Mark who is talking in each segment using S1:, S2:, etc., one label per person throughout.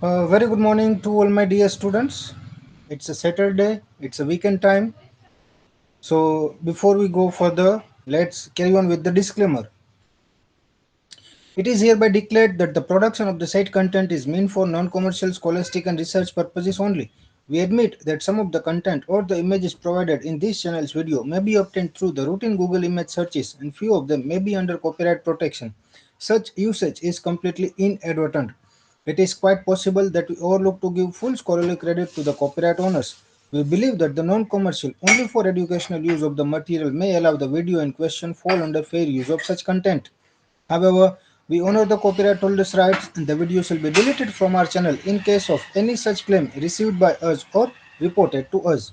S1: Very good morning to all my dear students. It's a Saturday, it's a weekend time. So, before we go further, let's carry on with the disclaimer. It is hereby declared that the production of the site content is meant for non commercial, scholastic, and research purposes only. We admit that some of the content or the images provided in this channel's video may be obtained through the routine Google image searches, and few of them may be under copyright protection. Such usage is completely inadvertent. It is quite possible that we overlook to give full scholarly credit to the copyright owners. We believe that the non-commercial, only for educational use of the material may allow the video in question fall under fair use of such content. However, we honor the copyright holders' rights and the videos will be deleted from our channel in case of any such claim received by us or reported to us.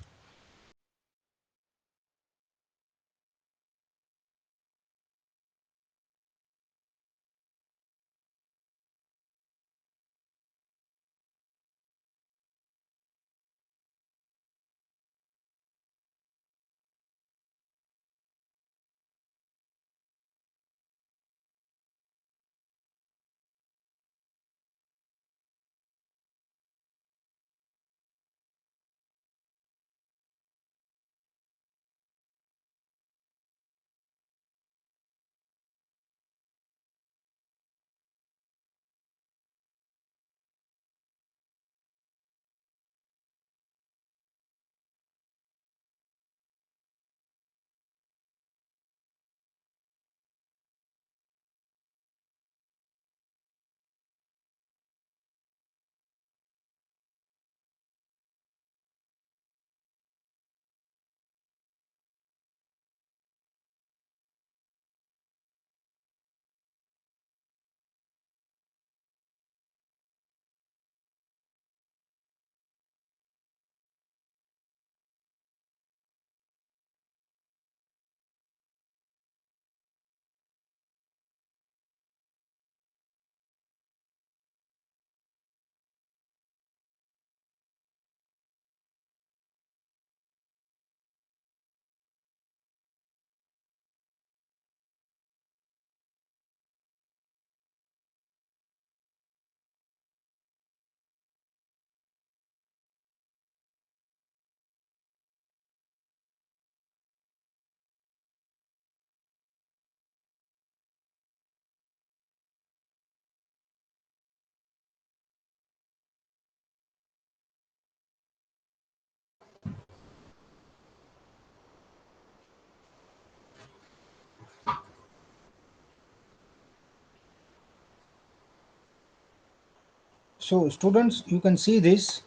S1: So, students, you can see this.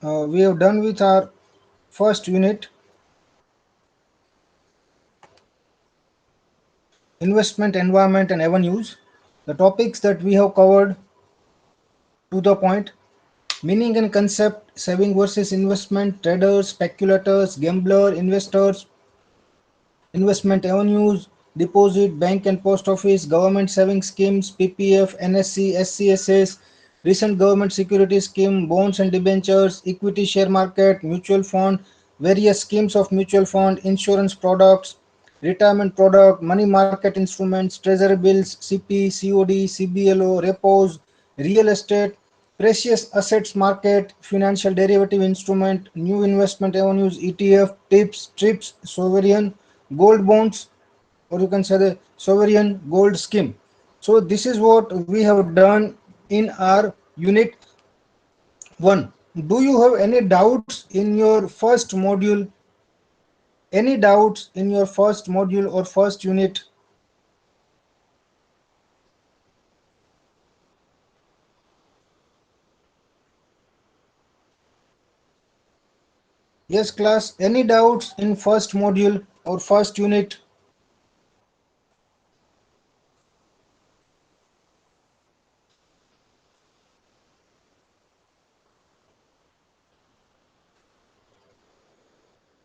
S1: We have done with our first unit, investment environment and avenues. The topics that we have covered to the point: meaning and concept, saving versus investment, traders, speculators, gambler, investors, investment avenues, deposit, bank and post office, government saving schemes, PPF, NSC, SCSS, recent government security scheme, bonds and debentures, equity share market, mutual fund, various schemes of mutual fund, insurance products, retirement product, money market instruments, treasury bills, CP, COD, CBLO, repos, real estate, precious assets market, financial derivative instrument, new investment avenues, ETF, TIPS, TRIPS, sovereign, gold bonds, or you can say the sovereign gold scheme. So this is what we have done in our unit 1. Do you have any doubts in your first module? Any doubts in your first module or first unit? Yes, class, any doubts in first module or first unit?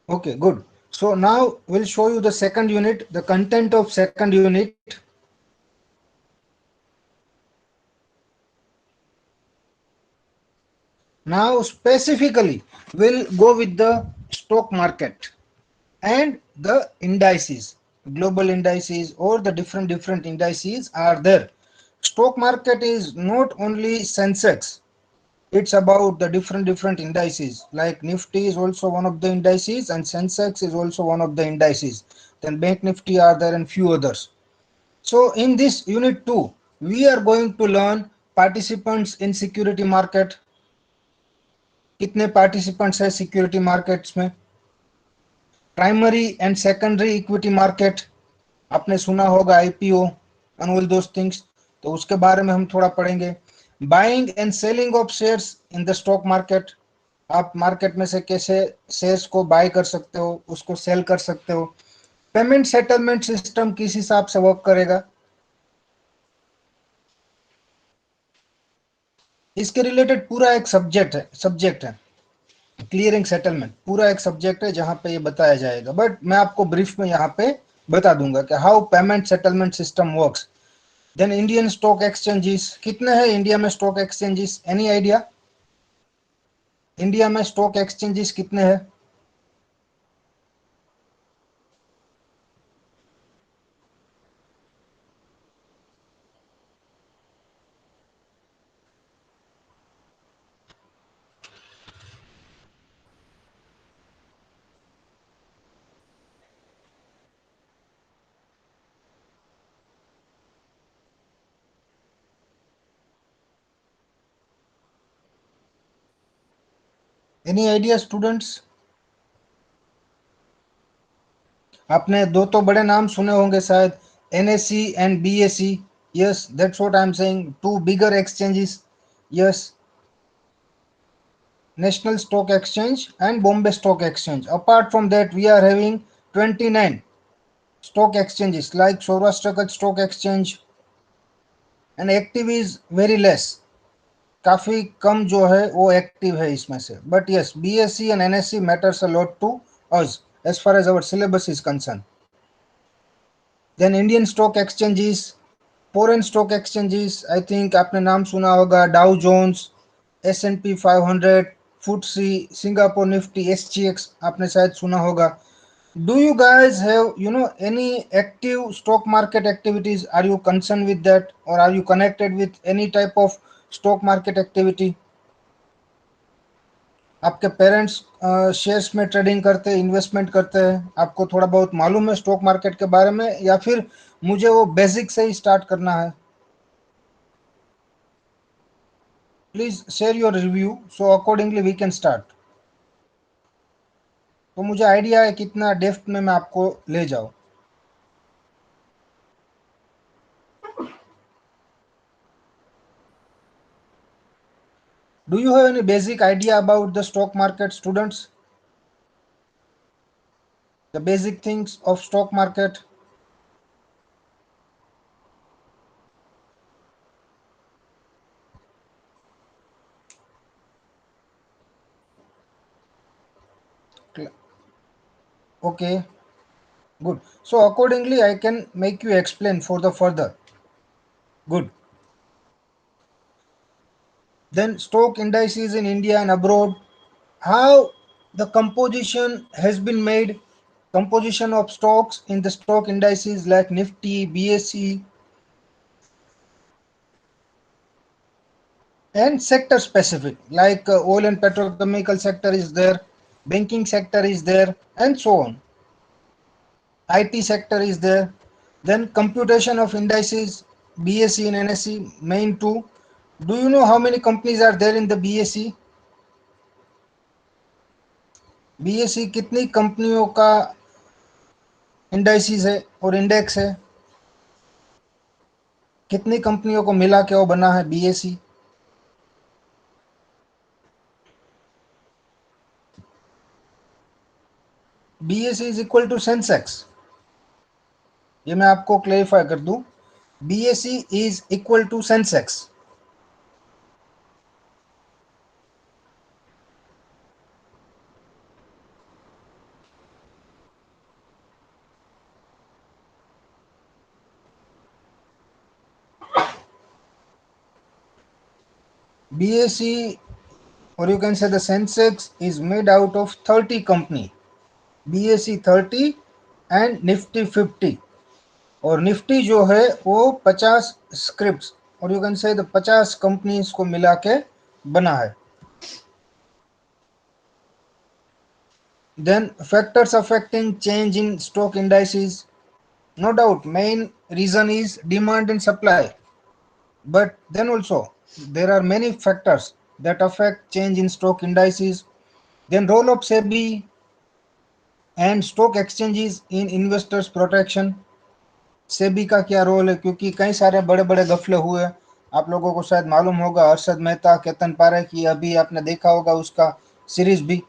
S1: Okay, good. So now we'll show you the second unit, the content of second unit. Now specifically we'll go with the stock market and the indices, global indices or the different indices are there. Stock market is not only Sensex, it's about the different indices. Like Nifty is also one of the indices, and Sensex is also one of the indices. Then Bank Nifty are there and few others. So in this unit 2, we are going to learn participants in security market. कितने participants है security markets में, primary and secondary equity market, आपने सुना होगा IPO and all those things, तो उसके बारे में हम थोड़ा पढ़ेंगे. Buying and selling of shares in the stock market, आप मार्केट में से कैसे शेयर्स को बाय कर सकते हो, उसको सेल कर सकते हो. पेमेंट सेटलमेंट सिस्टम किस हिसाब से वर्क करेगा, इसके रिलेटेड पूरा एक सब्जेक्ट है क्लियरिंग सेटलमेंट, पूरा एक सब्जेक्ट है जहां पे ये बताया जाएगा. बट मैं आपको ब्रीफ में यहाँ पे बता दूंगा कि how payment settlement system works. Then Indian stock exchanges, कितने हैं इंडिया में stock exchanges, any idea, India में स्टॉक एक्सचेंजेस कितने हैं? Any idea students? आपने दो तो बड़े नाम सुने होंगे शायद, NSC and BSE. Yes, that's what I am saying, two bigger exchanges. यस, National Stock Exchange and Bombay Stock Exchange. Apart from that, we are having 29 stock exchanges like Saurashtra Stock Exchange, and active is very less. काफी कम जो है वो active है इसमें से. But yes, BSC and NSC matters a lot to us as far as our syllabus is concerned. Then Indian stock exchanges, foreign stock exchanges, I think आपने नाम सुना होगा, Dow Jones, S&P 500, FTSE, Singapore Nifty, SGX आपने शायद सुना होगा. Do you guys have any active stock market activities? Are you concerned with that, or are you connected with any type of stock market activity? आपके parents shares में trading करते हैं, investment करते हैं, आपको थोड़ा बहुत मालूम है स्टॉक मार्केट के बारे में, या फिर मुझे वो बेसिक से ही स्टार्ट करना है? Please share your review so accordingly we can start. तो मुझे आइडिया है कितना डेप्थ में मैं आपको ले जाऊं. Do you have any basic idea about the stock market students, the basic things of stock market? Okay, good. So accordingly I can make you explain for the further. Good. Then stock indices in India and abroad, how the composition has been made, composition of stocks in the stock indices like Nifty, BSE, and sector specific like oil and petrochemical sector is there, banking sector is there, and so on. IT sector is there. Then computation of indices, BSE and NSE, main two. Do you know how many companies are there in the BSE? BSE कितनी कंपनियों का indices है और index है, कितनी कंपनियों को मिला के वो बना है BSE? BSE is equal to Sensex, ये मैं आपको क्लेरिफाई कर दूं. BSE is equal to Sensex. BSE, or you can say the Sensex, is made out of 30 company. BSE 30 and Nifty 50. और निफ्टी जो है वो 50 स्क्रिप्ट और you can say the 50 companies को मिला के बना है. Then factors affecting change in stock indices. No doubt, main reason is demand and supply. But then also there are many factors that affect change in stock indices. Then role of SEBI and stock exchanges in investors protection. SEBI का क्या role है, क्योंकि कई सारे बड़े बड़े गफले हुए. आप लोगों को शायद मालूम होगा हर्षद मेहता केतन पारे की, अभी आपने देखा होगा उसका सीरीज भी.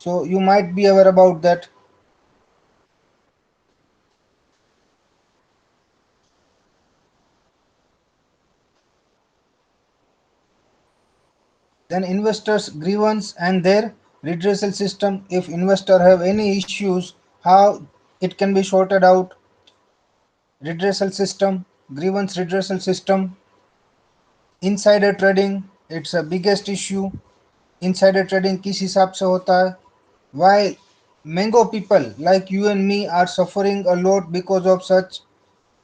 S1: So you might be aware about that. Then investors grievance and their redressal system. If investor have any issues, how it can be sorted out. Redressal system, grievance redressal system. Insider trading, it's a biggest issue. Insider trading किस हिसाब से होता है. Why mango people like you and me are suffering a lot because of such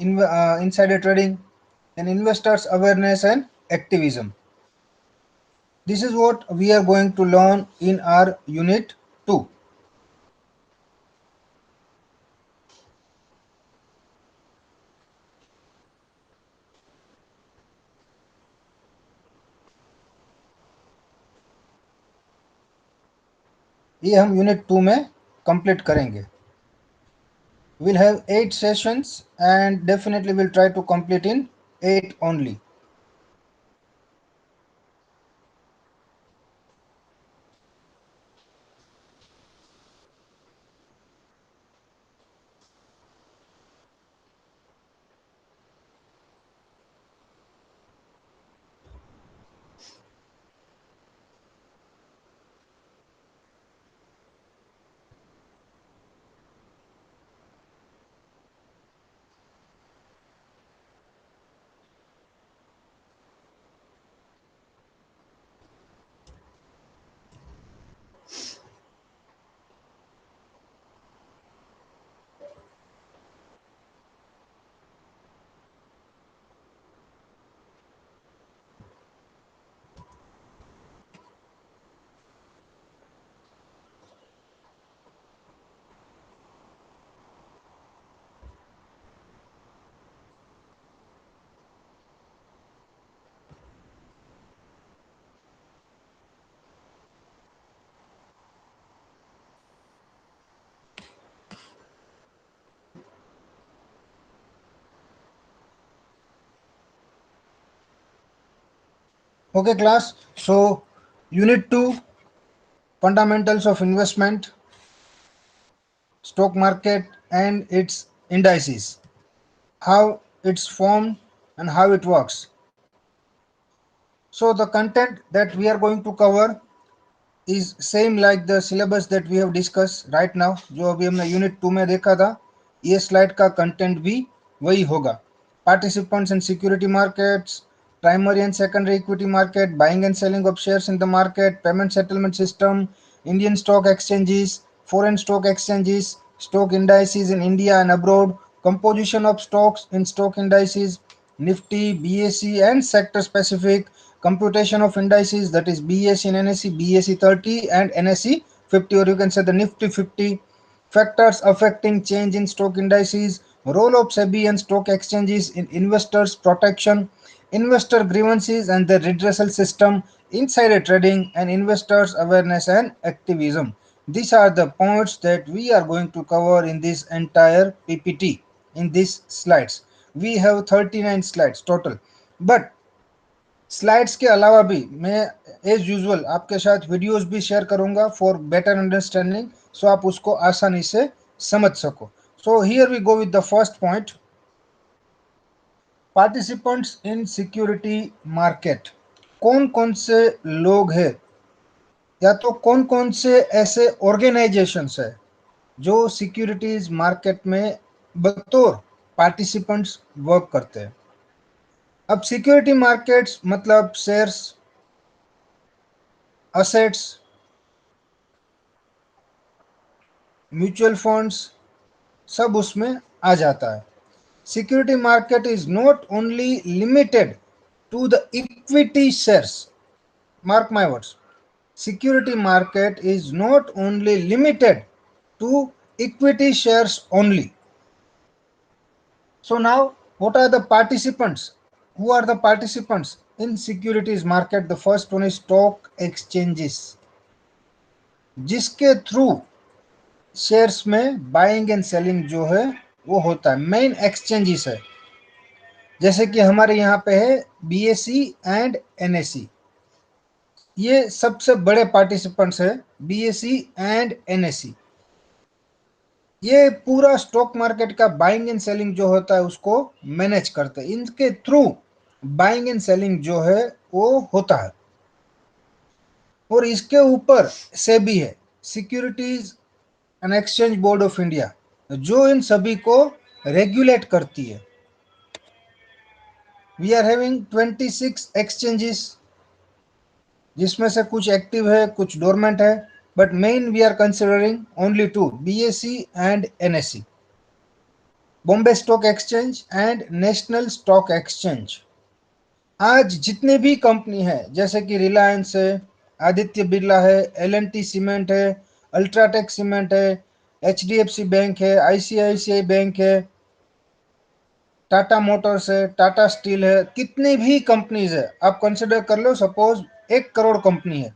S1: insider trading. And investors awareness and activism. This is what we are going to learn in our unit 2. ये हम unit 2 में complete करेंगे. We'll have 8 sessions and definitely we'll try to complete in 8 only. Okay class, so unit 2, fundamentals of investment, stock market and its indices, how it's formed and how it works. So the content that we are going to cover is same like the syllabus that we have discussed right now. जो अभी हमने unit 2 में देखा था, ये slide का content भी वही होगा. Participants in security markets, primary and secondary equity market, buying and selling of shares in the market, payment settlement system, Indian stock exchanges, foreign stock exchanges, stock indices in India and abroad, composition of stocks in stock indices, Nifty, BSE and sector specific, computation of indices, that is BSE and NSE, BSE 30 and NSE 50, or you can say the Nifty 50, factors affecting change in stock indices, role of SEBI and stock exchanges in investors protection, investor grievances and their redressal system, insider trading and investors awareness and activism. These are the points that we are going to cover in this entire PPT, in these slides. We have 39 slides total, but slides के अलावा भी मैं as usual आपके साथ videos भी share करूंगा for better understanding, सो आप उसको आसानी से समझ सको. So here we go with the first point, participants in security market. कौन कौन से लोग हैं या तो कौन कौन से ऐसे ऑर्गेनाइजेशंस है जो सिक्योरिटीज मार्केट में बतौर पार्टिसिपेंट्स वर्क करते हैं. अब सिक्योरिटी मार्केट्स मतलब शेयर्स, असेट्स, म्यूचुअल फंड्स, सब उसमें आ जाता है. Security market is not only limited to the equity shares. Mark my words. Security market is not only limited to equity shares only. So now, what are the participants? Who are the participants in securities market? The first one is stock exchanges, जिसके through shares में buying and selling जो है वो होता है. Main exchanges है, जैसे कि हमारे यहाँ पे है बीएसई एंड एनएसई. ये सबसे बड़े पार्टिसिपेंट्स है, बीएसई एंड एनएसई. ये पूरा स्टॉक मार्केट का बाइंग एंड सेलिंग जो होता है उसको मैनेज करते हैं. इनके थ्रू बाइंग एंड सेलिंग जो है वो होता है. और इसके ऊपर सेबी है, securities and exchange board of India, जो इन सभी को रेगुलेट करती है. वी आर हैविंग 26 एक्सचेंजेस, जिसमें से कुछ एक्टिव है, कुछ डोरमेंट है, but main we are considering only two, BSE and NSE, Bombay stock exchange and national stock exchange. आज जितने भी कंपनी है, जैसे कि रिलायंस है, आदित्य बिरला है, एल&टी सीमेंट है, अल्ट्राटेक सीमेंट है, एचडीएफसी बैंक है, आईसीआईसीआई बैंक है, टाटा मोटर्स है, टाटा स्टील है, कितनी भी कंपनीज है आप कंसिडर कर लो. सपोज 1 करोड़ कंपनी है,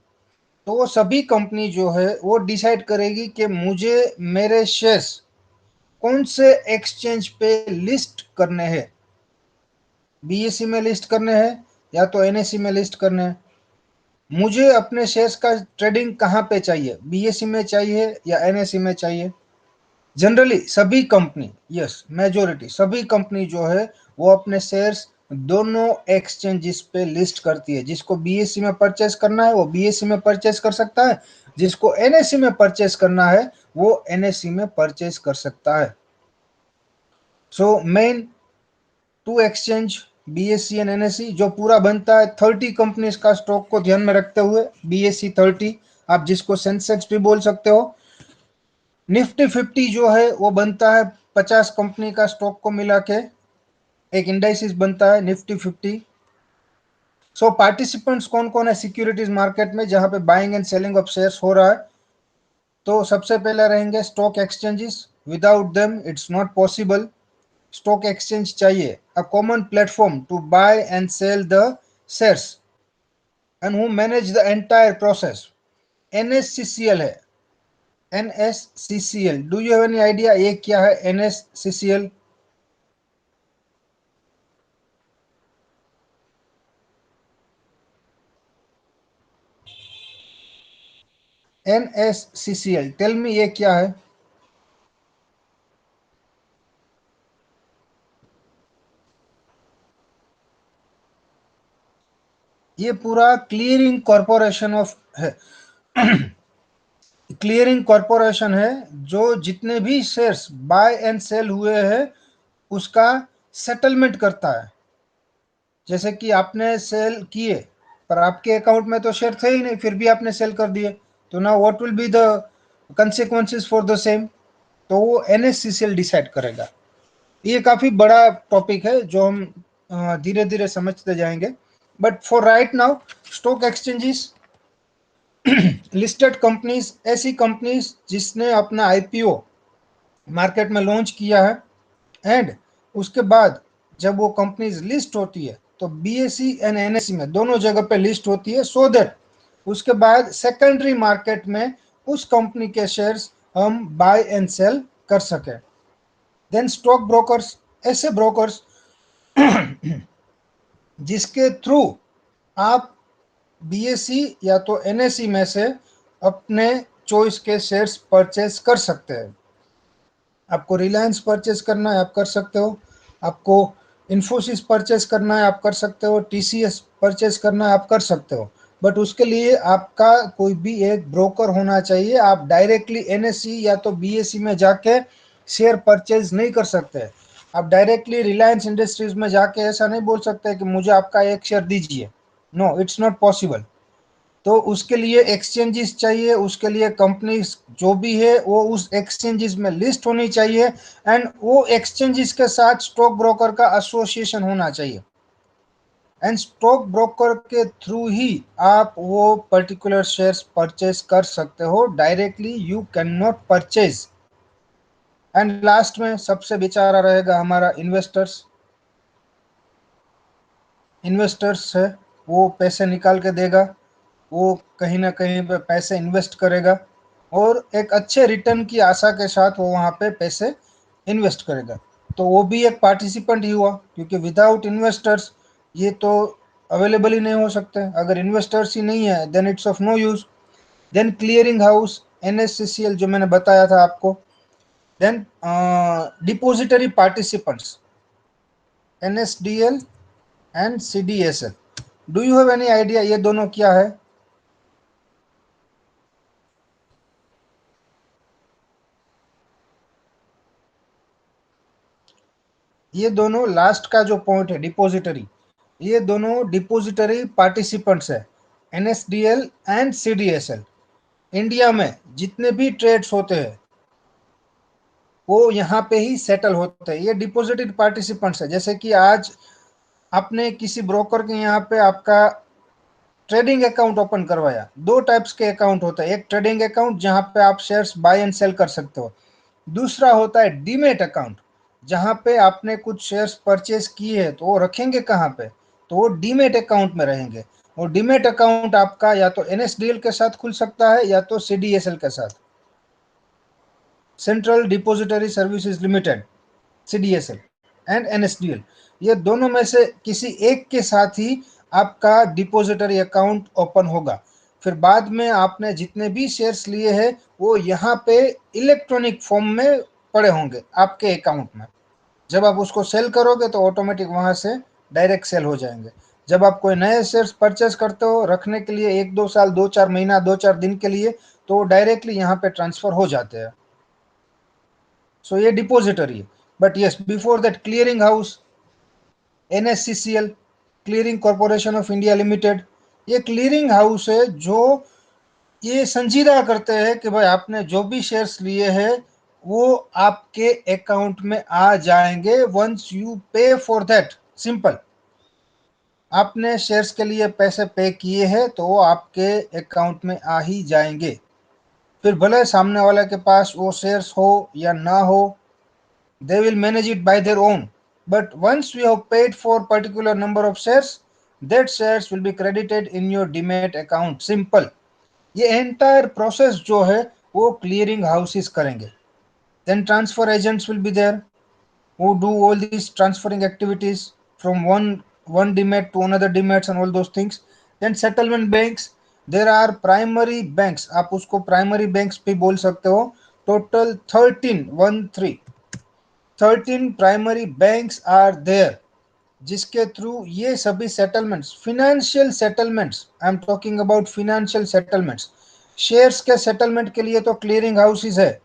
S1: तो वो सभी कंपनी जो है वो डिसाइड करेगी कि मुझे मेरे शेयर्स कौन से एक्सचेंज पे लिस्ट करने हैं. बीएसई में लिस्ट करने हैं या तो एनएसई में लिस्ट करने हैं. मुझे अपने शेयर्स का ट्रेडिंग कहाँ पे चाहिए, बीएसई में चाहिए या एनएसई में चाहिए. जनरली सभी कंपनी, यस मेजोरिटी सभी कंपनी जो है वो अपने शेयर्स दोनों एक्सचेंजेस पे लिस्ट करती है. जिसको बीएसई में परचेस करना है वो बीएसई में परचेस कर सकता है, जिसको एनएसई में परचेस करना है वो एनएसई में परचेस कर सकता है. So main 2 exchange, BSE and NSE, जो पूरा बनता है 30 कंपनीज का स्टॉक को ध्यान में रखते हुए. बीएसई 30, आप जिसको सेंसेक्स भी बोल सकते हो. निफ्टी 50 जो है वो बनता है 50 कंपनी का स्टॉक को मिला के, एक इंडाइसिस बनता है निफ्टी 50. सो पार्टिसिपेंट्स कौन कौन है सिक्योरिटीज मार्केट में जहां पे buying and selling of shares हो रहा है? तो सबसे पहले रहेंगे stock exchanges. Without them it's not possible. Stock exchange चाहिए, a common platform to buy and sell the shares and who manage the entire process. NSCCL है, NSCCL. Do you have any idea ये क्या है एनएससीसीएल? एनएससीसीएल, tell me ये क्या है? ये पूरा क्लियरिंग कॉरपोरेशन ऑफ है. क्लियरिंग कॉरपोरेशन है जो जितने भी शेयर्स बाय एंड सेल हुए हैं उसका सेटलमेंट करता है. जैसे कि आपने सेल किए पर आपके अकाउंट में तो शेयर थे ही नहीं, फिर भी आपने सेल कर दिए, तो ना what will be the consequences for the same? तो वो एनएससीसीएल डिसाइड करेगा. ये काफी बड़ा टॉपिक है जो हम धीरे धीरे समझते जाएंगे. But for right now, stock exchanges, listed companies, ऐसी कंपनीज जिसने अपना आईपीओ मार्केट में लॉन्च किया है, एंड उसके बाद जब वो कंपनीज लिस्ट होती है तो बीएसई एंड एनएसई में दोनों जगह पे लिस्ट होती है, सो दैट उसके बाद सेकेंडरी मार्केट में उस कंपनी के शेयर्स हम बाय एंड सेल कर सके. देन स्टॉक ब्रोकर्स, ऐसे ब्रोकर्स जिसके थ्रू आप बीएसई या तो एनएसई में से अपने चॉइस के शेयर्स परचेज कर सकते हैं. आपको रिलायंस परचेज करना है आप कर सकते हो, आपको इन्फोसिस परचेज करना है आप कर सकते हो, टीसीएस परचेज करना है आप कर सकते हो. बट उसके लिए आपका कोई भी एक ब्रोकर होना चाहिए. आप डायरेक्टली एनएसई या तो बीएसई में जाके शेयर परचेज नहीं कर सकते. आप डायरेक्टली रिलायंस इंडस्ट्रीज में जाके ऐसा नहीं बोल सकते कि मुझे आपका एक शेयर दीजिए. No, it's not possible. तो उसके लिए एक्सचेंजेस चाहिए, उसके लिए कंपनी जो भी है वो उस एक्सचेंजेस में लिस्ट होनी चाहिए, एंड वो एक्सचेंजेस के साथ स्टॉक ब्रोकर का एसोसिएशन होना चाहिए. एंड स्टॉक ब्रोकर के थ्रू ही आप वो पर्टिकुलर शेयर्स परचेज कर सकते हो, directly you can not purchase. And last में सबसे बेचारा रहेगा हमारा इन्वेस्टर्स। इन्वेस्टर्स है, वो पैसे निकाल के देगा, वो कहीं ना कहीं पे पैसे इन्वेस्ट करेगा और एक अच्छे रिटर्न की आशा के साथ वो वहाँ पे पैसे इन्वेस्ट करेगा। तो वो भी एक पार्टिसिपेंट ही हुआ, क्योंकि विदाउट इन्वेस्टर्स ये तो अवेलेबल ही नहीं हो सकते। अगर इन्वेस्टर्स ही नहीं है then it's of no use. Then clearing house, NSCCL जो मैंने बताया था आपको। Then depository participants, NSDL and CDSL. Do you have any idea ये दोनों क्या है? ये दोनों लास्ट का जो पॉइंट है डिपॉजिटरी, ये दोनों डिपॉजिटरी पार्टिसिपेंट्स है, एनएसडीएल एंड सीडीएसएल। इंडिया में जितने भी ट्रेड्स होते हैं वो यहाँ पे ही सेटल होते हैं। ये डिपॉजिटरी पार्टिसिपेंट्स है। जैसे कि आज आपने किसी ब्रोकर के यहाँ पे आपका ट्रेडिंग अकाउंट ओपन करवाया। दो टाइप्स के अकाउंट होते हैं, एक ट्रेडिंग अकाउंट जहाँ पे आप शेयर्स बाय एंड सेल कर सकते हो, दूसरा होता है डीमेट अकाउंट, जहाँ पे आपने कुछ शेयर्स परचेज किए हैं तो वो रखेंगे कहाँ पे, तो वो डीमेट अकाउंट में रहेंगे। और डीमेट अकाउंट आपका या तो एनएसडीएल के साथ खुल सकता है या तो सीडीएसएल के साथ, central depository services limited, CDSL and NSDL. ये दोनों में से किसी एक के साथ ही आपका डिपॉजिटरी अकाउंट ओपन होगा। फिर बाद में आपने जितने भी शेयर्स लिए हैं वो यहाँ पे इलेक्ट्रॉनिक फॉर्म में पड़े होंगे आपके अकाउंट में। जब आप उसको सेल करोगे तो ऑटोमेटिक वहां से डायरेक्ट सेल हो जाएंगे। जब आप कोई नए शेयर्स परचेस करते हो रखने के लिए, 1-2 साल, 2-4 महीना, 2-4 दिन के लिए, तो डायरेक्टली यहाँ पे ट्रांसफर हो जाते हैं। सो ये डिपॉजिटरी है। But yes, before that clearing house, NSCCL, clearing corporation of India limited, ये क्लियरिंग हाउस है जो ये संजीदा करते हैं कि भाई आपने जो भी शेयर्स लिए हैं वो आपके अकाउंट में आ जाएंगे वंस यू पे फॉर दैट। सिंपल, आपने शेयर्स के लिए पैसे पे किए हैं तो वो आपके अकाउंट में आ ही जाएंगे। फिर भले सामने वाले के पास वो शेयर्स हो या ना हो, they will manage it by their own. But once you have paid for particular number of shares, that shares will be credited in your demat account. Simple. ये एंटायर प्रोसेस जो है वो क्लियरिंग हाउसेस करेंगे। Then transfer agents will be there who do all these transferring activities from one demat to another demats and all those things. Then settlement banks, there are primary banks, आप उसको primary banks भी बोल सकते हो। Total 13 primary banks are there, जिसके through ये सभी settlements, financial settlements, I am talking about financial settlements. Shares के सेटलमेंट के लिए तो क्लियरिंग हाउसेज है।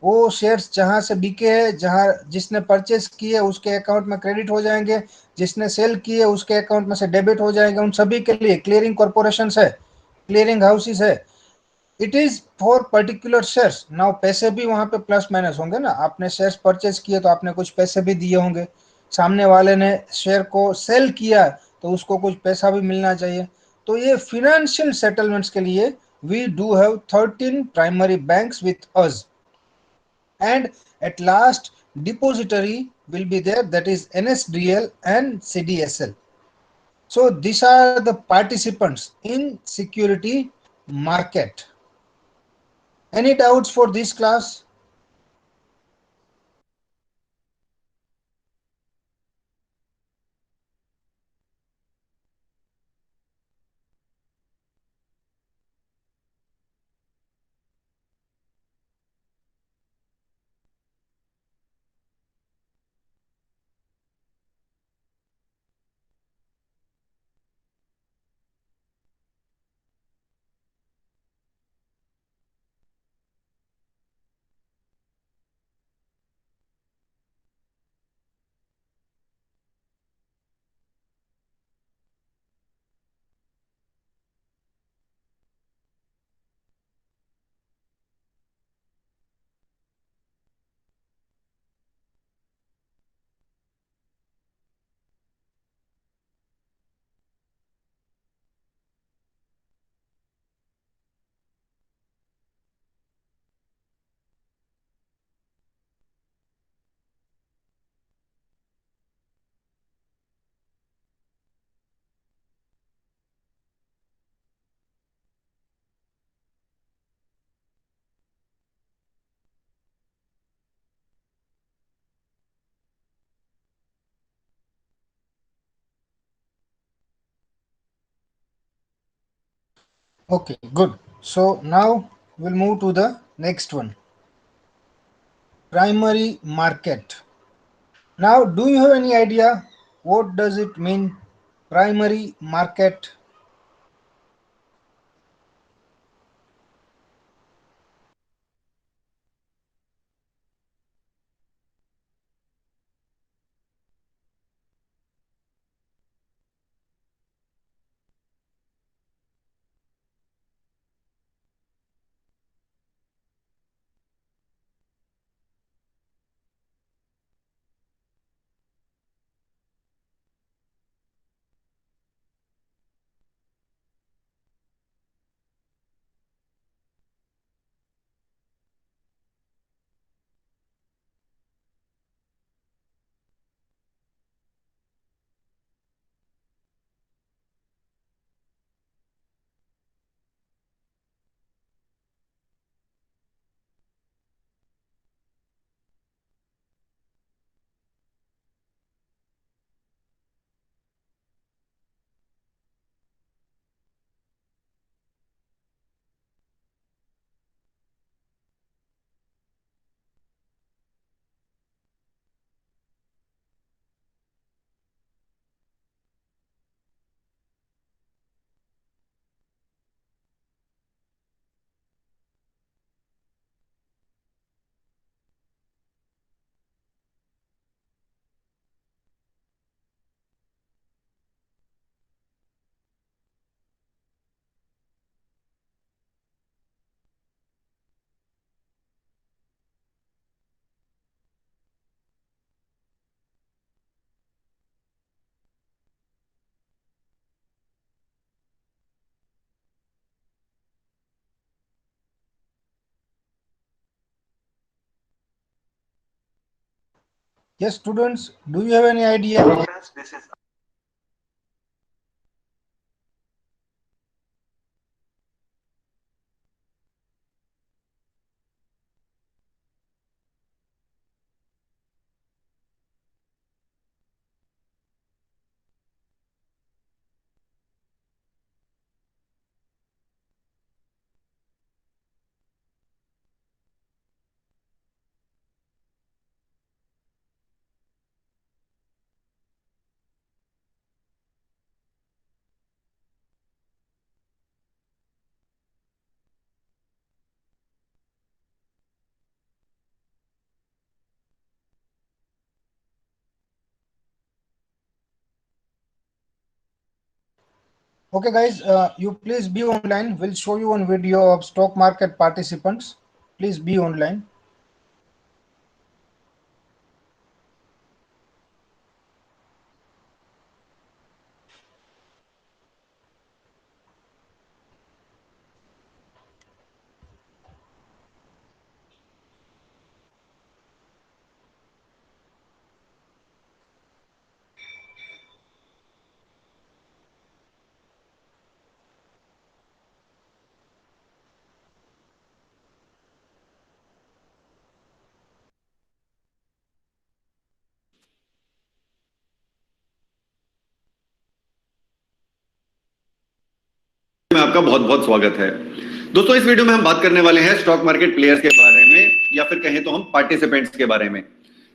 S1: वो शेयर्स जहां से बिके हैं, जहां जिसने परचेस किए उसके अकाउंट में क्रेडिट हो जाएंगे, जिसने सेल किए उसके अकाउंट में से डेबिट हो जाएंगे। उन सभी के लिए क्लियरिंग कॉरपोरेशन है, क्लियरिंग हाउसेज है। It is for particular shares. Now पैसे भी वहां पे प्लस माइनस होंगे ना, आपने शेयर्स परचेज किए तो आपने कुछ पैसे भी दिए होंगे, सामने वाले ने शेयर को सेल किया तो उसको कुछ पैसा भी मिलना चाहिए। तो ये फिनेंशियल सेटलमेंट्स के लिए we do have 13 primary banks with us. And at last, depository will be there, that is NSDL and CDSL. So these are the participants in security market. Any doubts for this class? Okay, good. So now we'll move to the next one, primary market. Now, do you have any idea what does it mean, primary market? Yes, students, do you have any idea? Okay, guys, you please be online. We'll show you one video of stock market participants. Please be online.
S2: में आपका बहुत बहुत स्वागत है। दोस्तों, इस video में हम बात करने वाले हैं स्टॉक मार्केट प्लेयर्स के बारे में, या फिर कहें तो हम पार्टिसिपेंट्स के बारे में।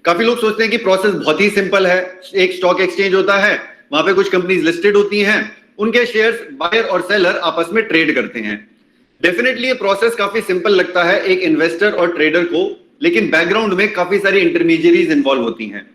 S2: काफी लोग सोचते हैं कि प्रोसेस बहुत ही सिंपल है। एक स्टॉक एक्सचेंज होता है, वहां पे कुछ कंपनीज लिस्टेड होती हैं, उनके शेयर्स बायर और सेलर आपस में ट्रेड करते हैं। डेफिनेटली ये प्रोसेस काफी सिंपल लगता है एक इन्वेस्टर और ट्रेडर को, लेकिन बैकग्राउंड में काफी सारी इंटरमीडियरीज इन्वॉल्व होती हैं।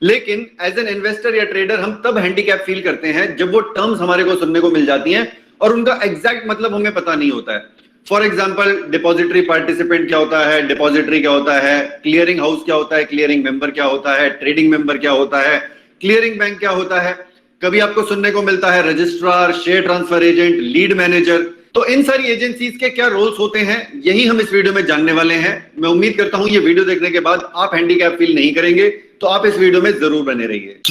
S2: लेकिन एज एन इन्वेस्टर या ट्रेडर हम तब हैंडीकैप फील करते हैं जब वो टर्म्स हमारे को सुनने को मिल जाती हैं और उनका एग्जैक्ट मतलब हमें पता नहीं होता है। फॉर एग्जाम्पल, डिपॉजिटरी पार्टिसिपेंट क्या होता है, डिपॉजिटरी क्या होता है, क्लियरिंग हाउस क्या होता है, क्लियरिंग मेंबर क्या होता है, ट्रेडिंग मेंबर क्या होता है, क्लियरिंग बैंक क्या होता है। कभी आपको सुनने को मिलता है registrar, share transfer agent, lead manager. तो इन सारी एजेंसीज के क्या रोल्स होते हैं, यही हम इस वीडियो में जानने वाले हैं। मैं उम्मीद करता हूं ये वीडियो देखने के बाद आप हैंडीकैप फील नहीं करेंगे, तो आप इस वीडियो में जरूर बने रहिए।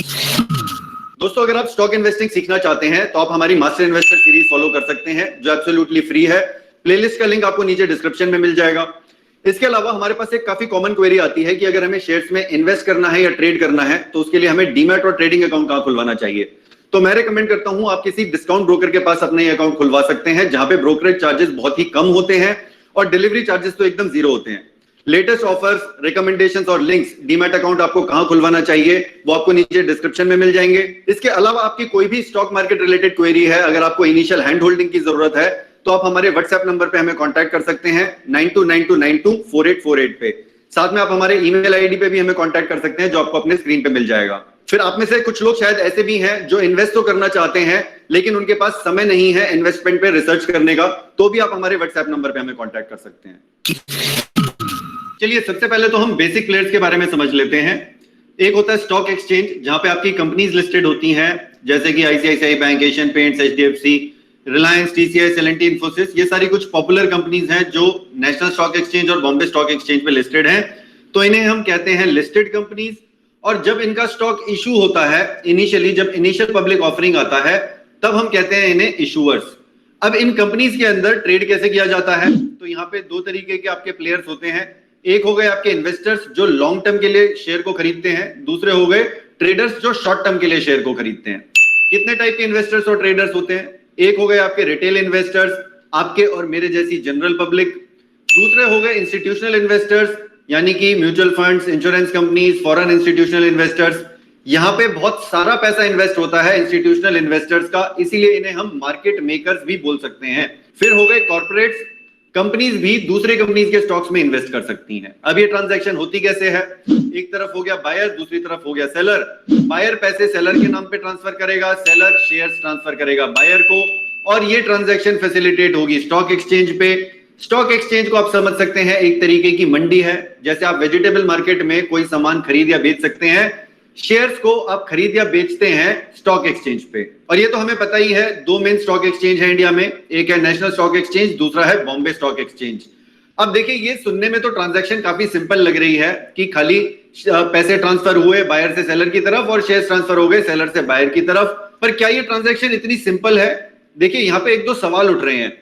S2: दोस्तों, अगर आप स्टॉक इन्वेस्टिंग सीखना चाहते हैं तो आप हमारी मास्टर इन्वेस्टर सीरीज फॉलो कर सकते हैं, जो एब्सोल्युटली फ्री है। प्लेलिस्ट का लिंक आपको नीचे डिस्क्रिप्शन में मिल जाएगा। इसके अलावा हमारे पास एक काफी कॉमन क्वेरी आती है कि अगर हमें शेयर्स में इन्वेस्ट करना है या ट्रेड करना है तो उसके लिए हमें डीमैट और ट्रेडिंग अकाउंट कहां खुलवाना चाहिए। तो मैं रिकमेंड करता हूं आप किसी डिस्काउंट ब्रोकर के पास अपने अकाउंट खुलवा सकते हैं, जहां पे ब्रोकरेज चार्जेस बहुत ही कम होते हैं और डिलीवरी चार्जेस तो एकदम जीरो होते हैं। लेटेस्ट ऑफर्स, रिकमेंडेशंस और लिंक्स, डीमैट अकाउंट आपको कहां खुलवाना चाहिए वो आपको नीचे डिस्क्रिप्शन में मिल जाएंगे। इसके अलावा आपकी कोई भी स्टॉक मार्केट रिलेटेड क्वेरी है, अगर आपको इनिशियल हैंड होल्डिंग की जरूरत है तो आप हमारे व्हाट्सएप नंबर पे हमें कांटेक्ट कर सकते हैं 9292924848 पे। साथ में आप हमारे ईमेल आईडी पे भी हमें कांटेक्ट कर सकते हैं, जो आपको अपने स्क्रीन पे मिल जाएगा। फिर आप में से कुछ लोग शायद ऐसे भी हैं जो इन्वेस्ट तो करना चाहते हैं लेकिन उनके पास समय नहीं है इन्वेस्टमेंट पे रिसर्च करने का, तो भी आप हमारे व्हाट्सएप नंबर पे हमें कांटेक्ट कर सकते हैं। चलिए सबसे पहले तो हम बेसिक प्लेयर्स के बारे में समझ लेते हैं। एक होता है स्टॉक एक्सचेंज, जहां पे आपकी कंपनीज लिस्टेड होती हैं, जैसे कि ICICI bank, Asian paints, HDFC, Reliance, TCS, L&T, Infosys. ये सारी कुछ पॉपुलर कंपनीज हैं जो नेशनल स्टॉक एक्सचेंज और बॉम्बे स्टॉक एक्सचेंज पे लिस्टेड हैं, तो इन्हें हम कहते हैं लिस्टेड कंपनीज। और जब इनका स्टॉक इशू होता है, इनिशियली जब इनिशियल पब्लिक ऑफरिंग आता है, तब हम कहते हैं इन्हें इशूअर्स। अब इन कंपनीज के अंदर ट्रेड कैसे किया जाता है, तो यहाँ पे दो तरीके के आपके प्लेयर्स होते हैं। एक हो गए आपके इन्वेस्टर्स जो लॉन्ग टर्म के लिए शेयर को खरीदते हैं, दूसरे हो गए ट्रेडर्स जो शॉर्ट टर्म के लिए शेयर को खरीदते हैं। कितने टाइप के इन्वेस्टर्स और ट्रेडर्स होते हैं? एक हो गए आपके रिटेल इन्वेस्टर्स, आपके और मेरे जैसी जनरल पब्लिक। दूसरे हो गए इंस्टीट्यूशनल इन्वेस्टर्स, यानी कि mutual funds, insurance companies, foreign institutional investors. यहाँ पे बहुत सारा पैसा इन्वेस्ट होता है इंस्टीट्यूशनल इन्वेस्टर्स का, इसीलिए इन्हें हम मार्केट मेकर्स भी बोल सकते हैं। फिर हो गए कॉर्पोरेट्स, कंपनीज भी दूसरे कंपनीज के स्टॉक्स में इन्वेस्ट कर सकती हैं। अब ये ट्रांजैक्शन होती कैसे है? एक तरफ हो गया बायर, दूसरी तरफ हो गया सेलर। बायर पैसे सेलर के नाम पे ट्रांसफर करेगा, सेलर शेयर्स ट्रांसफर करेगा बायर को, और ये ट्रांजैक्शन फैसिलिटेट होगी स्टॉक एक्सचेंज पे। स्टॉक एक्सचेंज को आप समझ सकते हैं एक तरीके की मंडी है। जैसे आप वेजिटेबल मार्केट में कोई सामान खरीद या बेच सकते हैं, शेयर्स को आप खरीद या बेचते हैं स्टॉक एक्सचेंज पे। और ये तो हमें पता ही है, दो मेन स्टॉक एक्सचेंज है इंडिया में, एक है नेशनल स्टॉक एक्सचेंज, दूसरा है बॉम्बे स्टॉक एक्सचेंज। अब देखिए, ये सुनने में तो ट्रांजैक्शन काफी सिंपल लग रही है कि खाली पैसे ट्रांसफर हुए बायर से सेलर की तरफ और शेयर ट्रांसफर हो गए सेलर से बायर की तरफ। पर क्या ये ट्रांजैक्शन इतनी सिंपल है? देखिए, यहाँ पे एक दो सवाल उठ रहे हैं।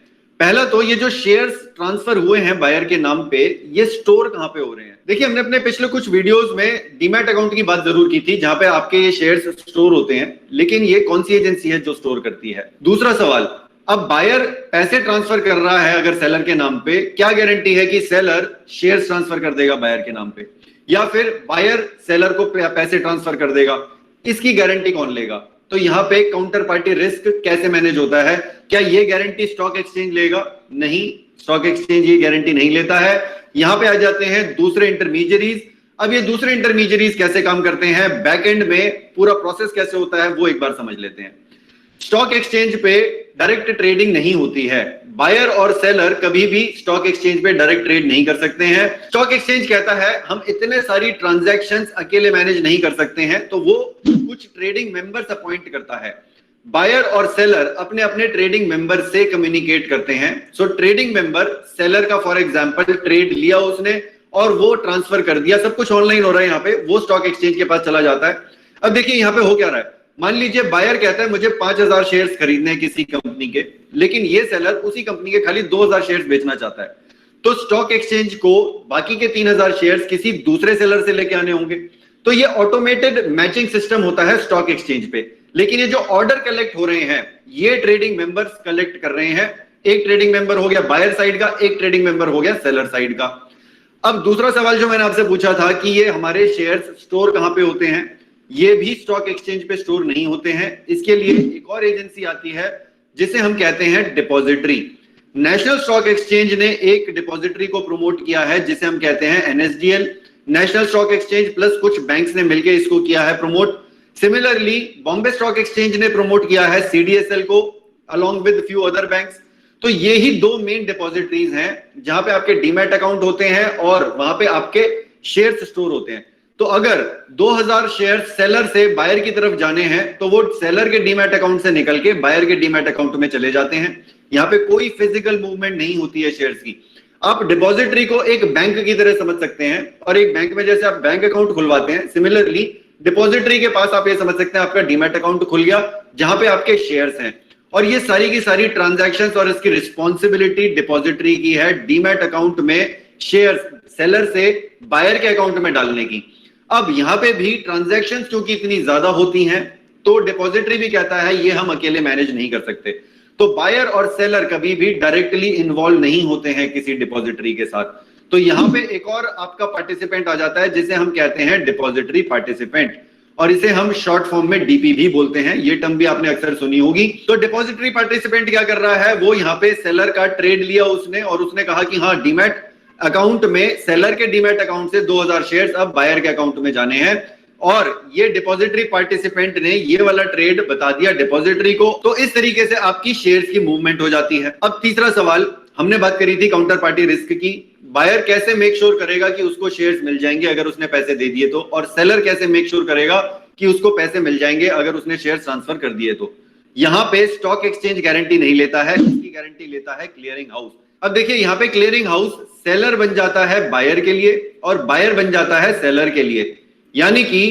S2: पहला तो ये जो शेयर्स ट्रांसफर हुए हैं बायर के नाम पे, ये स्टोर कहां पे हो रहे हैं? देखिए, हमने अपने पिछले कुछ वीडियोस में डीमैट अकाउंट की बात जरूर की थी, जहां पे आपके ये शेयर्स स्टोर होते हैं, लेकिन ये कौन सी एजेंसी है जो स्टोर करती है? दूसरा सवाल, अब बायर पैसे ट्रांसफर कर रहा है अगर सेलर के नाम पे, क्या गारंटी है कि सेलर शेयर्स ट्रांसफर कर देगा बायर के नाम पे, या फिर बायर सेलर को पैसे ट्रांसफर कर देगा? इसकी गारंटी कौन लेगा? तो यहाँ पे काउंटर पार्टी रिस्क कैसे मैनेज होता है? क्या ये गारंटी स्टॉक एक्सचेंज लेगा? नहीं, स्टॉक एक्सचेंज ये गारंटी नहीं लेता है। यहाँ पे आ जाते हैं दूसरे इंटरमीडियरीज। अब ये दूसरे इंटरमीडियरीज कैसे काम करते हैं, बैक एंड में पूरा प्रोसेस कैसे होता है, वो एक बार समझ लेते हैं। स्टॉक एक्सचेंज पे डायरेक्ट ट्रेडिंग नहीं होती है। बायर और सेलर कभी भी स्टॉक एक्सचेंज पे डायरेक्ट ट्रेड नहीं कर सकते हैं। स्टॉक एक्सचेंज कहता है हम इतने सारी ट्रांजैक्शंस अकेले मैनेज नहीं कर सकते हैं, तो वो कुछ ट्रेडिंग मेंबर्स अपॉइंट करता है। बायर और सेलर अपने अपने ट्रेडिंग मेंबर से कम्युनिकेट करते हैं। सो ट्रेडिंग मेंबर सेलर का फॉर एग्जांपल ट्रेड लिया उसने और वो ट्रांसफर कर दिया, सब कुछ ऑनलाइन हो रहा है यहाँ पे, वो स्टॉक एक्सचेंज के पास चला जाता है। अब देखिए यहाँ पे हो क्या रहा है, मान लीजिए बायर कहता है मुझे 5000 शेयर्स खरीदने हैं किसी कंपनी के, लेकिन ये सेलर उसी कंपनी के खाली 2000 शेयर्स बेचना चाहता है। तो स्टॉक एक्सचेंज को बाकी के 3000 शेयर्स किसी दूसरे सेलर से लेके आने होंगे। तो ये ऑटोमेटेड मैचिंग सिस्टम होता है स्टॉक एक्सचेंज पे। लेकिन ये जो ऑर्डर कलेक्ट हो रहे हैं, ये ट्रेडिंग मेंबर्स कलेक्ट कर रहे हैं। एक ट्रेडिंग मेंबर हो गया बायर साइड का, एक ट्रेडिंग मेंबर हो गया सेलर साइड का। अब दूसरा सवाल जो मैंने आपसे पूछा था कि ये हमारे शेयर्स स्टोर कहां पे होते हैं, ये भी स्टॉक एक्सचेंज पे स्टोर नहीं होते हैं। इसके लिए एक और एजेंसी आती है जिसे हम कहते हैं डिपॉजिटरी। नेशनल स्टॉक एक्सचेंज ने एक डिपॉजिटरी को प्रमोट किया है जिसे हम कहते हैं NSDL. National stock exchange plus कुछ बैंक्स ने मिलकर इसको किया है promote. Similarly Bombay stock exchange ने प्रमोट किया है सीडीएसएल को along with few other banks. तो ये ही दो मेन डिपॉजिटरीज हैं जहां पे आपके डीमैट अकाउंट होते हैं और वहां पे आपके शेयर्स स्टोर होते हैं। तो अगर 2000 शेयर सेलर से बायर की तरफ जाने हैं तो वो सेलर के डीमैट अकाउंट से निकल के बायर के डीमैट अकाउंट में चले जाते हैं। यहाँ पे कोई फिजिकल मूवमेंट नहीं होती है शेयर्स की। आप डिपॉजिटरी को एक बैंक की तरह समझ सकते हैं, और एक बैंक में जैसे आप बैंक अकाउंट खुलवाते हैं, सिमिलरली डिपॉजिटरी के पास आप ये समझ सकते हैं आपका डीमैट अकाउंट खुल गया जहां पे आपके शेयर्स हैं। और ये सारी की सारी ट्रांजैक्शंस और इसकी रिस्पॉन्सिबिलिटी डिपॉजिटरी की है डीमैट अकाउंट में शेयर्स सेलर से बायर के अकाउंट में डालने की। अब यहां पे भी ट्रांजैक्शंस क्योंकि इतनी ज्यादा होती हैं, तो डिपॉजिटरी भी कहता है ये हम अकेले मैनेज नहीं कर सकते। तो बायर और सेलर कभी भी डायरेक्टली इन्वॉल्व नहीं होते हैं किसी डिपॉजिटरी के साथ। तो यहां पे एक और आपका पार्टिसिपेंट आ जाता है जिसे हम कहते हैं डिपॉजिटरी पार्टिसिपेंट, और इसे हम शॉर्ट फॉर्म में डीपी भी बोलते हैं। ये टर्म भी आपने अक्सर सुनी होगी। तो डिपॉजिटरी पार्टिसिपेंट क्या कर रहा है, वो यहाँ पे सेलर का ट्रेड लिया उसने और उसने कहा कि हाँ डीमैट अकाउंट में, सेलर के डीमैट अकाउंट से 2000 शेयर्स अब बायर के अकाउंट में जाने हैं, और ये डिपॉजिटरी पार्टिसिपेंट ने ये वाला ट्रेड बता दिया डिपॉजिटरी को। तो इस तरीके से आपकी शेयर्स की मूवमेंट हो जाती है। अब तीसरा सवाल, हमने बात करी थी काउंटर पार्टी रिस्क की। बायर कैसे मेक श्योर करेगा कि उसको शेयर्स मिल जाएंगे अगर उसने पैसे दे दिए तो, और सेलर कैसे मेक श्योर करेगा कि उसको पैसे मिल जाएंगे अगर उसने शेयर्स ट्रांसफर कर दिए तो। यहां पे स्टॉक एक्सचेंज गारंटी नहीं लेता है, इसकी गारंटी लेता है क्लियरिंग हाउस। अब देखिए यहाँ पे क्लियरिंग हाउस सेलर बन जाता है बायर के लिए और बायर बन जाता है सेलर के लिए, यानी कि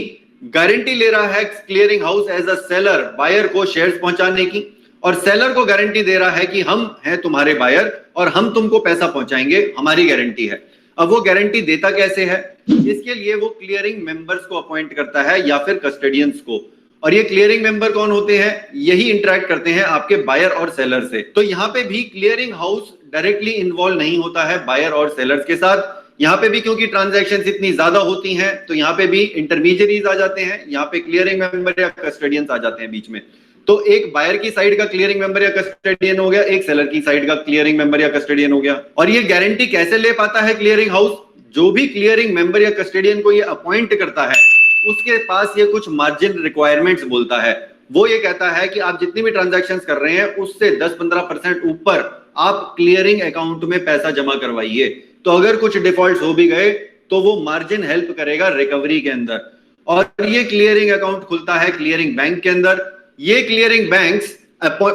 S2: गारंटी ले रहा है clearing house as a seller buyer को शेयर्स पहुंचाने की, और सेलर को गारंटी दे रहा है कि हम हैं तुम्हारे बायर और हम तुमको पैसा पहुंचाएंगे, हमारी गारंटी है। अब वो गारंटी देता कैसे है, इसके लिए वो क्लियरिंग मेंबर्स को अपॉइंट करता है या फिर कस्टडियंस को, और ये क्लियरिंग मेंबर कौन होते हैं, यही इंटरेक्ट करते हैं आपके बायर और सेलर से। तो यहाँ पे भी क्लियरिंग हाउस डायरेक्टली इन्वॉल्व नहीं होता है बायर और सेलर्स के साथ। यहाँ पे भी क्योंकि ट्रांजैक्शंस इतनी ज्यादा होती हैं तो यहाँ पे भी इंटरमीडियरीज आ जाते हैं, यहाँ पे क्लियरिंग मेंबर या कस्टडियंस आ जाते हैं बीच में। तो एक बायर की साइड का क्लियरिंग मेंबर या कस्टडियन हो गया, एक सेलर की साइड का क्लियरिंग मेंबर या कस्टडियन हो गया। और ये गारंटी कैसे ले पाता है क्लियरिंग हाउस, जो भी क्लियरिंग मेंबर या कस्टडियन को ये अपॉइंट करता है उसके पास ये कुछ मार्जिन रिक्वायरमेंट्स बोलता है। वो ये कहता है कि आप जितनी भी ट्रांजैक्शंस कर रहे हैं उससे 10-15% ऊपर आप क्लियरिंग अकाउंट में पैसा जमा करवाइए। तो अगर कुछ डिफॉल्ट हो भी गए तो वो मार्जिन हेल्प करेगा रिकवरी के अंदर। और ये क्लियरिंग अकाउंट खुलता है क्लियरिंग बैंक के अंदर। ये क्लियरिंग बैंक्स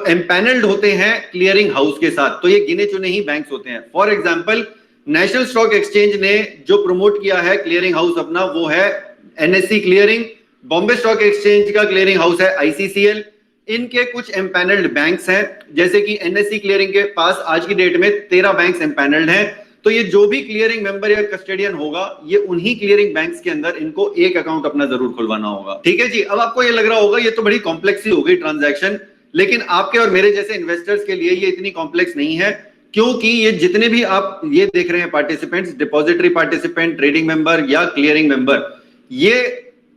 S2: एम्पैनल्ड होते हैं क्लियरिंग हाउस के साथ, तो ये गिने चुने ही बैंक्स होते हैं। For example national stock exchange ने जो प्रमोट किया है क्लियरिंग हाउस अपना, वो है NSC clearing. Bombay stock exchange का क्लियरिंग हाउस है आईसीसीएल। इनके कुछ एम्पैनल्ड बैंक्स हैं, जैसे कि एनएससी क्लियरिंग के पास आज की डेट में 13 बैंक्स एम्पैनल्ड हैं। तो ये जो भी क्लियरिंग मेंबर या कस्टडियन होगा ये उन्हीं क्लियरिंग बैंक्स के अंदर इनको एक अकाउंट अपना जरूर खुलवाना होगा। ठीक है जी। अब आपको ये लग रहा होगा ये तो बड़ी कॉम्प्लेक्स ही हो गई ट्रांजैक्शन, लेकिन आपके और मेरे जैसे इन्वेस्टर्स के लिए ये इतनी कॉम्प्लेक्स नहीं है, क्योंकि ये जितने भी आप ये देख रहे हैं participants, depository participant, trading member या क्लियरिंग मेंबर, ये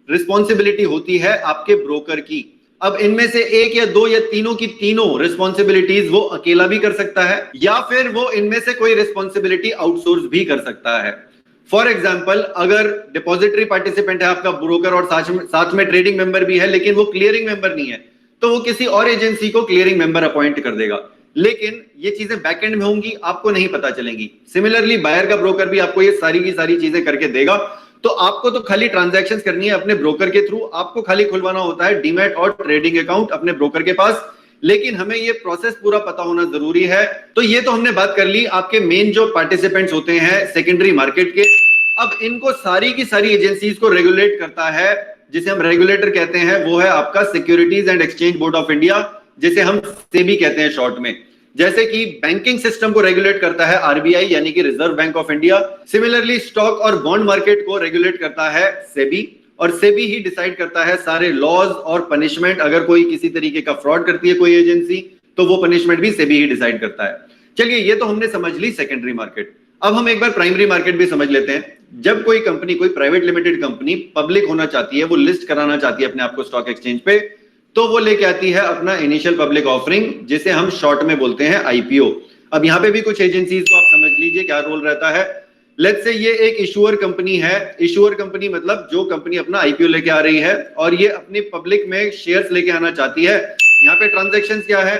S2: रिस्पॉन्सिबिलिटी होती है आपके ब्रोकर की। अब इनमें से एक या दो या तीनों की तीनों रिस्पॉन्सिबिलिटीज वो अकेला भी कर सकता है या फिर वो इनमें से कोई रिस्पॉन्सिबिलिटी आउटसोर्स भी कर सकता है। फॉर एग्जाम्पल, अगर डिपॉजिटरी पार्टिसिपेंट है आपका ब्रोकर और साथ में ट्रेडिंग मेंबर भी है, लेकिन वो क्लियरिंग मेंबर नहीं है, तो वो किसी और एजेंसी को क्लियरिंग मेंबर अपॉइंट कर देगा। लेकिन ये चीजें बैकएंड में होंगी, आपको नहीं पता चलेंगी। सिमिलरली बायर का ब्रोकर भी आपको ये सारी की सारी चीजें करके देगा। तो आपको तो खाली ट्रांजैक्शंस करनी है अपने ब्रोकर के थ्रू, आपको खाली खुलवाना होता है डीमैट और ट्रेडिंग अकाउंट अपने ब्रोकर के पास, लेकिन हमें ये प्रोसेस पूरा पता होना जरूरी है। तो ये तो हमने बात कर ली आपके मेन जो पार्टिसिपेंट्स होते हैं सेकेंडरी मार्केट के। अब इनको सारी की सारी एजेंसीज को रेगुलेट करता है, जिसे हम रेगुलेटर कहते हैं, वो है आपका securities and exchange board of India, जिसे हम सेबी कहते हैं शॉर्ट में। जैसे कि बैंकिंग सिस्टम को रेगुलेट करता है आरबीआई यानी कि reserve bank of India, similarly stock और बॉन्ड मार्केट को रेगुलेट करता है सेबी, और सेबी ही डिसाइड करता है सारे लॉज और पनिशमेंट। अगर कोई किसी तरीके का फ्रॉड करती है कोई एजेंसी, तो वो पनिशमेंट भी सेबी ही डिसाइड करता है। चलिए, ये तो हमने समझ ली सेकेंडरी मार्केट। अब हम एक बार प्राइमरी मार्केट भी समझ लेते हैं। जब कोई कंपनी, कोई प्राइवेट लिमिटेड कंपनी पब्लिक होना चाहती है, वो लिस्ट कराना चाहती है अपने आप को स्टॉक एक्सचेंज पे, तो वो लेके आती है अपना इनिशियल पब्लिक ऑफरिंग, जिसे हम शॉर्ट में बोलते हैं आईपीओ। अब यहाँ पे भी कुछ एजेंसीज को आप समझ लीजिए क्या रोल रहता है। लेट्स से ये एक इशूअर कंपनी है। इशूअर कंपनी मतलब जो कंपनी अपना आईपीओ लेके आ रही है और ये अपनी पब्लिक में शेयर्स लेके आना चाहती है। यहाँ पे ट्रांजैक्शंस क्या है,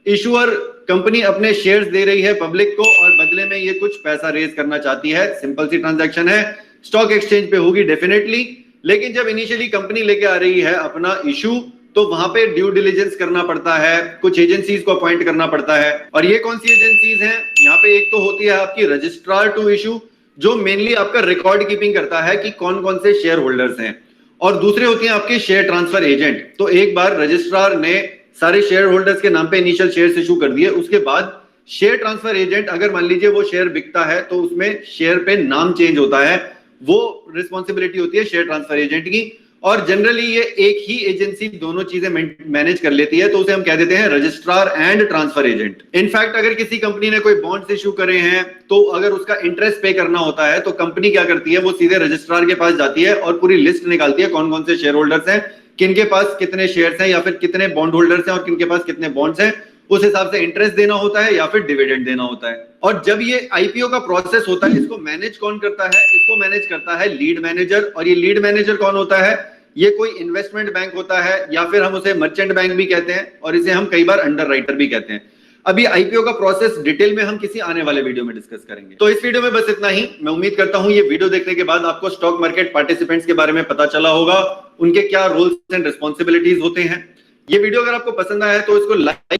S2: इशूअर कंपनी अपने शेयर्स दे रही है पब्लिक को और बदले में ये कुछ पैसा रेज करना चाहती है। सिंपल सी ट्रांजैक्शन है, स्टॉक एक्सचेंज पे होगी डेफिनेटली। लेकिन जब इनिशियली कंपनी लेके आ रही है अपना इशू, तो वहां पे ड्यू डिलिजेंस करना पड़ता है, कुछ एजेंसीज को अपॉइंट करना पड़ता है। और ये कौन सी एजेंसीज हैं, यहाँ पे एक तो होती है आपकी रजिस्ट्रार टू इशू, जो मेनली आपका रिकॉर्ड कीपिंग करता है कि कौन कौन से शेयर होल्डर्स हैं, और दूसरे होती हैं आपके शेयर ट्रांसफर एजेंट। तो एक बार रजिस्ट्रार ने सारे शेयर होल्डर्स के नाम पे इनिशियल शेयर इशू कर दिए, उसके बाद शेयर ट्रांसफर एजेंट, अगर मान लीजिए वो शेयर बिकता है तो उसमें शेयर पे नाम चेंज होता है, वो रिस्पॉन्सिबिलिटी होती है शेयर ट्रांसफर एजेंट की। और जनरली ये एक ही एजेंसी दोनों चीजें मैनेज कर लेती है, तो उसे हम कह देते हैं registrar and transfer agent. In fact अगर किसी कंपनी ने कोई बॉन्ड्स इशू करे हैं, तो अगर उसका इंटरेस्ट पे करना होता है तो कंपनी क्या करती है, वो सीधे रजिस्ट्रार के पास जाती है और पूरी लिस्ट निकालती है कौन कौन से शेयर होल्डर्स हैं, किनके पास कितने शेयर्स हैं या फिर कितने बॉन्ड होल्डर्स हैं और किनके पास कितने बॉन्ड्स हैं। उस हिसाब से इंटरेस्ट देना होता है या फिर डिविडेंड देना होता है। और जब ये आईपीओ का प्रोसेस होता है, इसको मैनेज कौन करता है? इसको मैनेज करता है लीड मैनेजर। और ये लीड मैनेजर कौन होता है? ये कोई इन्वेस्टमेंट बैंक होता है या फिर हम उसे मर्चेंट बैंक भी कहते हैं और इसे हम कई बार अंडर राइटर भी कहते हैं। अभी आईपीओ का प्रोसेस डिटेल में हम किसी आने वाले वीडियो में डिस्कस करेंगे। तो इस वीडियो में बस इतना ही। मैं उम्मीद करता हूं ये वीडियो देखने के बाद आपको स्टॉक मार्केट पार्टिसिपेंट्स के बारे में पता चला होगा, उनके क्या रोल्स एंड रिस्पॉन्सिबिलिटीज होते हैं। ये वीडियो अगर आपको पसंद आया है तो इसको like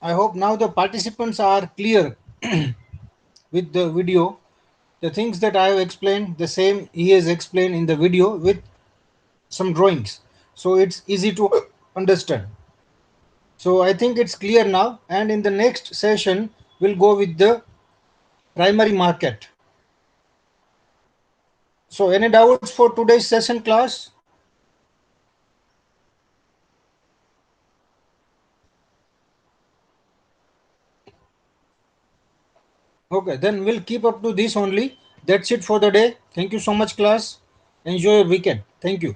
S1: I hope now the participants are clear with the video. The things that I have explained, the same he has explained in the video with some drawings. So it's easy to understand. So I think it's clear now. And in the next session, we'll go with the primary market. So any doubts for today's session, class? Okay, then we'll keep up to this only. That's it for the day. Thank you so much, class. Enjoy your weekend. Thank you.